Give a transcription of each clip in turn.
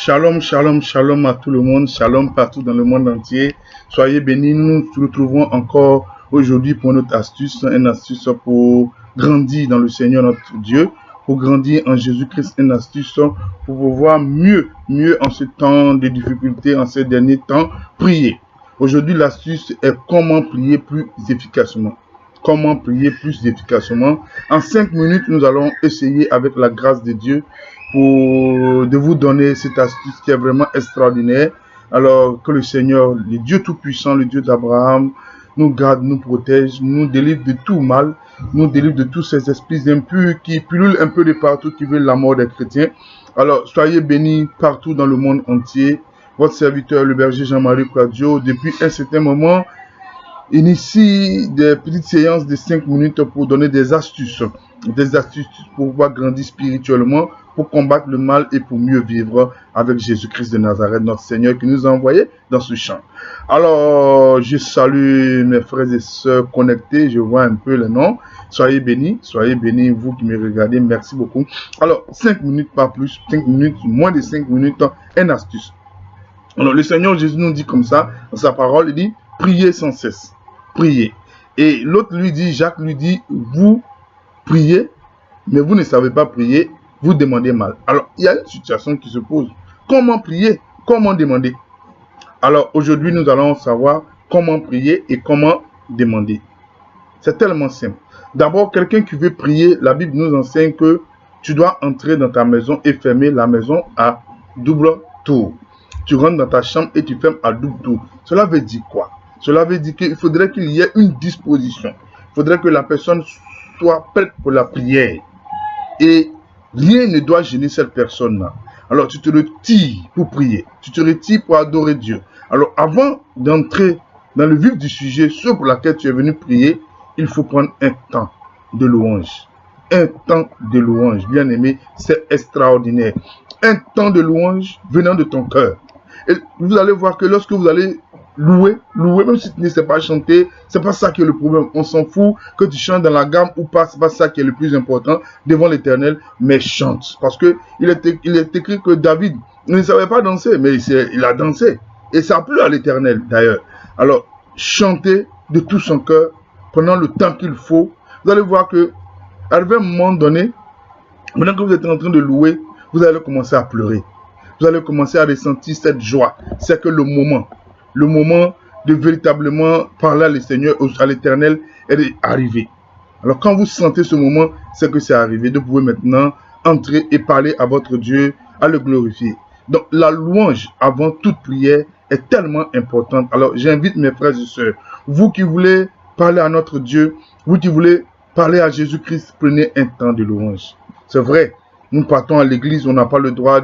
Shalom, shalom, shalom à tout le monde, shalom partout dans le monde entier. Soyez bénis, nous nous retrouvons encore aujourd'hui pour notre astuce, une astuce pour grandir dans le Seigneur notre Dieu, pour grandir en Jésus-Christ, une astuce pour pouvoir mieux en ce temps de difficulté, en ces derniers temps, prier. Aujourd'hui, l'astuce est comment prier plus efficacement. Comment prier plus efficacement. En 5 minutes, nous allons essayer avec la grâce de Dieu de vous donner cette astuce qui est vraiment extraordinaire. Alors que le Seigneur, le Dieu Tout-Puissant, le Dieu d'Abraham, nous garde, nous protège, nous délivre de tout mal, nous délivre de tous ces esprits impurs qui pullulent un peu de partout, qui veulent la mort des chrétiens. Alors, soyez bénis partout dans le monde entier. Votre serviteur, le berger Jean-Marie Quadio, depuis un certain moment, initie des petites séances de 5 minutes pour donner des astuces pour pouvoir grandir spirituellement, pour combattre le mal et pour mieux vivre avec Jésus-Christ de Nazareth, notre Seigneur, qui nous a envoyés dans ce champ. Alors, je salue mes frères et sœurs connectés, je vois un peu les noms. Soyez bénis, vous qui me regardez, merci beaucoup. Alors, 5 minutes, pas plus, 5 minutes, moins de 5 minutes, une astuce. Alors, le Seigneur Jésus nous dit comme ça, dans sa parole, il dit, priez sans cesse. Priez. Et l'autre lui dit, Jacques lui dit, vous priez, mais vous ne savez pas prier, vous demandez mal. Alors, il y a une situation qui se pose. Comment prier? Comment demander? Alors, aujourd'hui, nous allons savoir comment prier et comment demander. C'est tellement simple. D'abord, quelqu'un qui veut prier, la Bible nous enseigne que tu dois entrer dans ta maison et fermer la maison à double tour. Tu rentres dans ta chambre et tu fermes à double tour. Cela veut dire quoi? Cela veut dire qu'il faudrait qu'il y ait une disposition. Il faudrait que la personne soit prête pour la prière. Et rien ne doit gêner cette personne-là. Alors tu te retires pour prier. Tu te retires pour adorer Dieu. Alors avant d'entrer dans le vif du sujet, ce pour lequel tu es venu prier, il faut prendre un temps de louange. Un temps de louange. Bien aimé, c'est extraordinaire. Un temps de louange venant de ton cœur. Et vous allez voir que lorsque vous allez louer, même si tu ne sais pas chanter, c'est pas ça qui est le problème. On s'en fout que tu chantes dans la gamme ou pas, c'est pas ça qui est le plus important devant l'Éternel, mais chante. Parce que il est écrit que David ne savait pas danser, mais il a dansé. Et ça a plu à l'Éternel d'ailleurs. Alors, chantez de tout son cœur pendant le temps qu'il faut. Vous allez voir que, arrivé à un moment donné, maintenant que vous êtes en train de louer, vous allez commencer à pleurer. Vous allez commencer à ressentir cette joie. C'est que le moment de véritablement parler à l'Éternel est arrivé. Alors quand vous sentez ce moment, c'est que c'est arrivé. Vous pouvez maintenant entrer et parler à votre Dieu, à le glorifier. Donc la louange avant toute prière est tellement importante. Alors j'invite mes frères et sœurs, vous qui voulez parler à notre Dieu, vous qui voulez parler à Jésus-Christ, prenez un temps de louange. C'est vrai, nous partons à l'église, on n'a pas le droit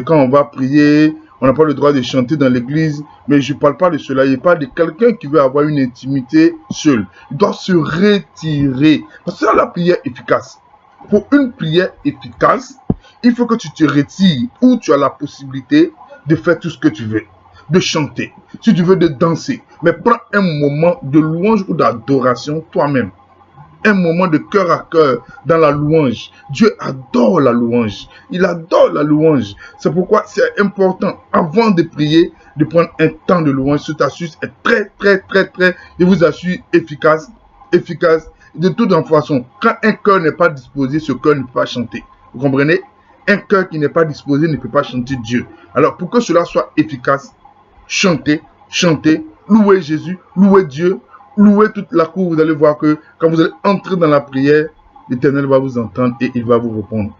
quand on va prier, on n'a pas le droit de chanter dans l'église, mais je ne parle pas de cela. Il parle de quelqu'un qui veut avoir une intimité seul. Il doit se retirer. Parce que c'est la prière efficace. Pour une prière efficace, il faut que tu te retires où tu as la possibilité de faire tout ce que tu veux. De chanter, si tu veux de danser. Mais prends un moment de louange ou d'adoration toi-même. Un moment de cœur à cœur dans la louange. Dieu adore la louange. Il adore la louange. C'est pourquoi c'est important, avant de prier, de prendre un temps de louange. Cette astuce est très, je vous assure, efficace. De toute façon, quand un cœur n'est pas disposé, ce cœur ne peut pas chanter. Vous comprenez? Un cœur qui n'est pas disposé ne peut pas chanter Dieu. Alors, pour que cela soit efficace, chantez, louez Jésus, louez Dieu, louez toute la cour. Vous allez voir que quand vous allez entrer dans la prière, l'Éternel va vous entendre et il va vous répondre.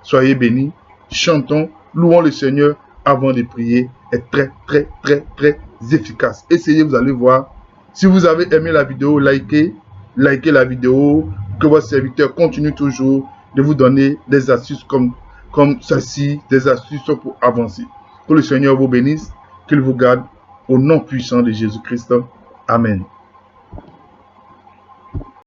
Soyez bénis, chantons, louons le Seigneur avant de prier. Est très efficace. Essayez, vous allez voir. Si vous avez aimé la vidéo, likez la vidéo. Que votre serviteur continue toujours de vous donner des astuces comme ceci, des astuces pour avancer. Que le Seigneur vous bénisse, qu'il vous garde au nom puissant de Jésus-Christ. Amen.